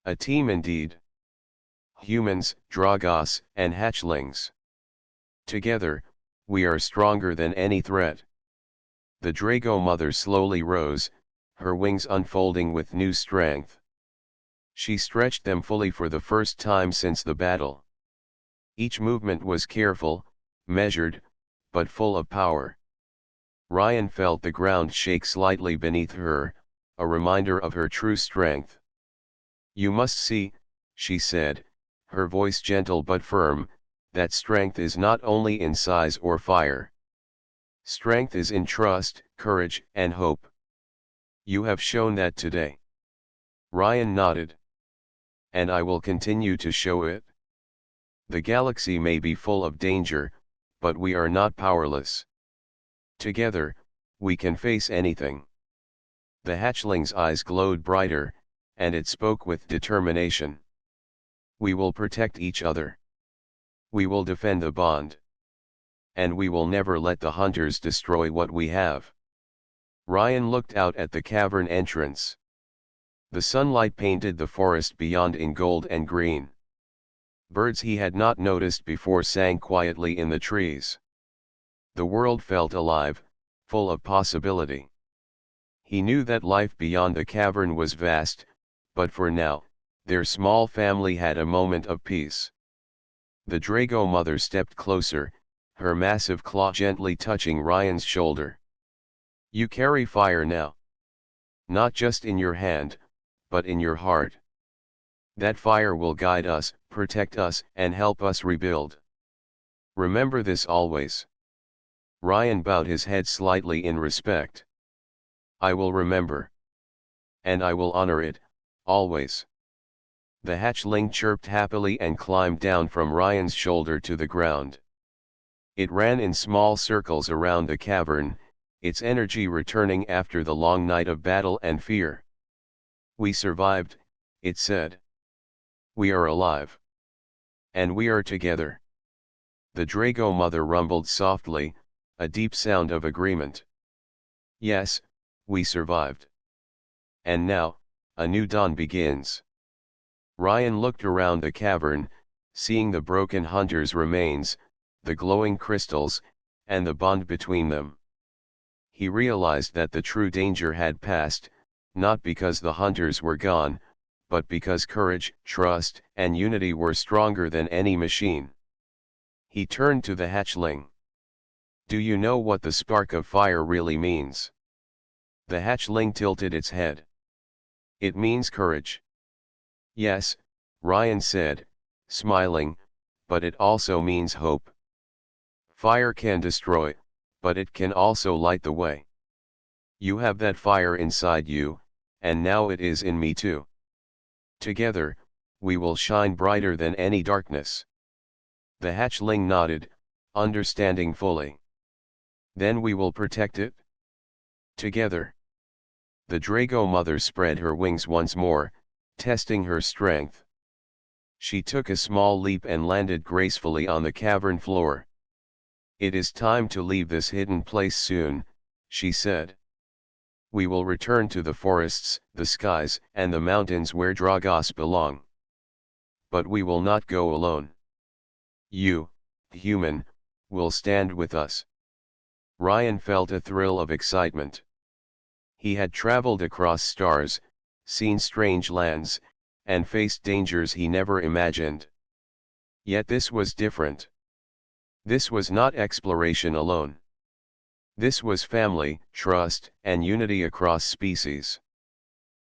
"A team indeed. Humans, Dragos, and hatchlings. Together, we are stronger than any threat." The Drago mother slowly rose, her wings unfolding with new strength. She stretched them fully for the first time since the battle. Each movement was careful, measured, but full of power. Ryan felt the ground shake slightly beneath her, a reminder of her true strength. "You must see," she said, her voice gentle but firm, "that strength is not only in size or fire. Strength is in trust, courage, and hope. You have shown that today." Ryan nodded. "And I will continue to show it. The galaxy may be full of danger, but we are not powerless. Together, we can face anything." The hatchling's eyes glowed brighter, and it spoke with determination. "We will protect each other. We will defend the bond. And we will never let the hunters destroy what we have." Ryan looked out at the cavern entrance. The sunlight painted the forest beyond in gold and green. Birds he had not noticed before sang quietly in the trees. The world felt alive, full of possibility. He knew that life beyond the cavern was vast, but for now, their small family had a moment of peace. The Drago mother stepped closer, her massive claw gently touching Ryan's shoulder. "You carry fire now. Not just in your hand, but in your heart. That fire will guide us, protect us, and help us rebuild. Remember this always." Ryan bowed his head slightly in respect. "I will remember. And I will honor it, always." The hatchling chirped happily and climbed down from Ryan's shoulder to the ground. It ran in small circles around the cavern, its energy returning after the long night of battle and fear. "We survived," it said. "We are alive. And we are together." The Drago mother rumbled softly, a deep sound of agreement. "Yes, we survived. And now, a new dawn begins." Ryan looked around the cavern, seeing the broken hunter's remains, the glowing crystals, and the bond between them. He realized that the true danger had passed, not because the hunters were gone, but because courage, trust, and unity were stronger than any machine. He turned to the hatchling. "Do you know what the spark of fire really means?" The hatchling tilted its head. "It means courage." "Yes," Ryan said, smiling, "but it also means hope. Fire can destroy, but it can also light the way. You have that fire inside you, and now it is in me too. Together, we will shine brighter than any darkness." The hatchling nodded, understanding fully. "Then we will protect it? Together." The Drago mother spread her wings once more, testing her strength. She took a small leap and landed gracefully on the cavern floor. "It is time to leave this hidden place soon," she said. "We will return to the forests, the skies, and the mountains where Dragos belong. But we will not go alone. You, human, will stand with us." Ryan felt a thrill of excitement. He had traveled across stars, seen strange lands, and faced dangers he never imagined. Yet this was different. This was not exploration alone. This was family, trust, and unity across species.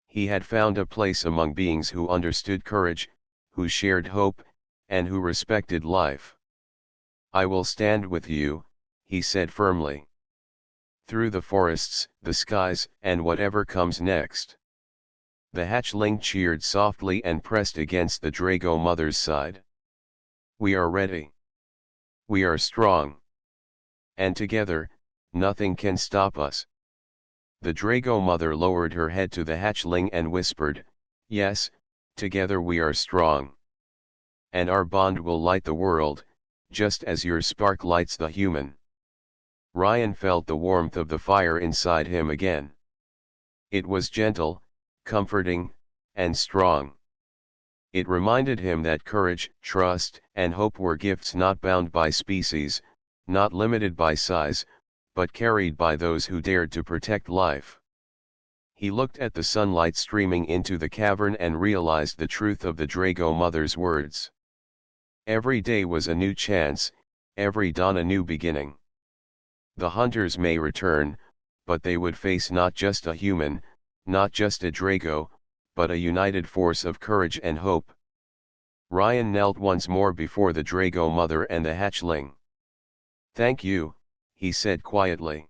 He had found a place among beings who understood courage, who shared hope, and who respected life. "I will stand with you," he said firmly. "Through the forests, the skies, and whatever comes next." The hatchling cheered softly and pressed against the Drago mother's side. "We are ready. We are strong. And together, nothing can stop us." The Drago mother lowered her head to the hatchling and whispered, "Yes, together we are strong. And our bond will light the world, just as your spark lights the human." Ryan felt the warmth of the fire inside him again. It was gentle, comforting, and strong. It reminded him that courage, trust, and hope were gifts not bound by species, not limited by size, but carried by those who dared to protect life. He looked at the sunlight streaming into the cavern and realized the truth of the Drago mother's words. Every day was a new chance, every dawn a new beginning. The hunters may return, but they would face not just a human, not just a Drago, but a united force of courage and hope. Ryan knelt once more before the Drago mother and the hatchling. "Thank you," he said quietly.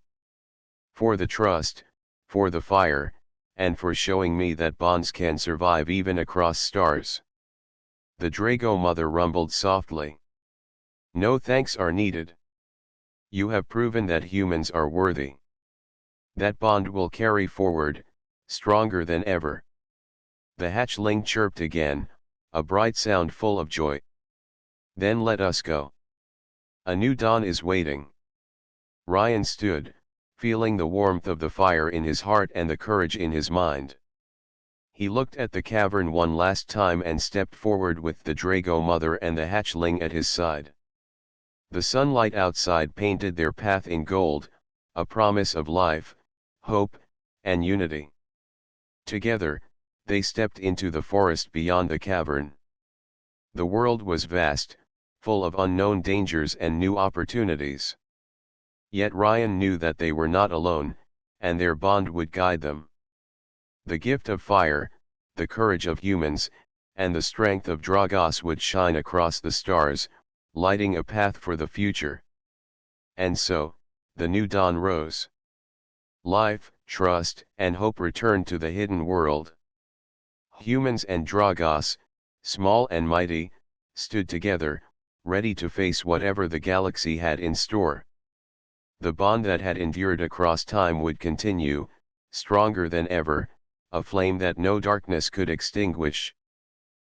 "For the trust, for the fire, and for showing me that bonds can survive even across stars." The Drago mother rumbled softly. "No thanks are needed. You have proven that humans are worthy. That bond will carry forward, stronger than ever." The hatchling chirped again, a bright sound full of joy. "Then let us go. A new dawn is waiting." Ryan stood, feeling the warmth of the fire in his heart and the courage in his mind. He looked at the cavern one last time and stepped forward with the Drago mother and the hatchling at his side. The sunlight outside painted their path in gold, a promise of life, hope, and unity. Together, they stepped into the forest beyond the cavern. The world was vast, full of unknown dangers and new opportunities. Yet Ryan knew that they were not alone, and their bond would guide them. The gift of fire, the courage of humans, and the strength of Dragos would shine across the stars, lighting a path for the future. And so, the new dawn rose. Life, trust, and hope returned to the hidden world. Humans and Dragos, small and mighty, stood together, ready to face whatever the galaxy had in store. The bond that had endured across time would continue, stronger than ever, a flame that no darkness could extinguish.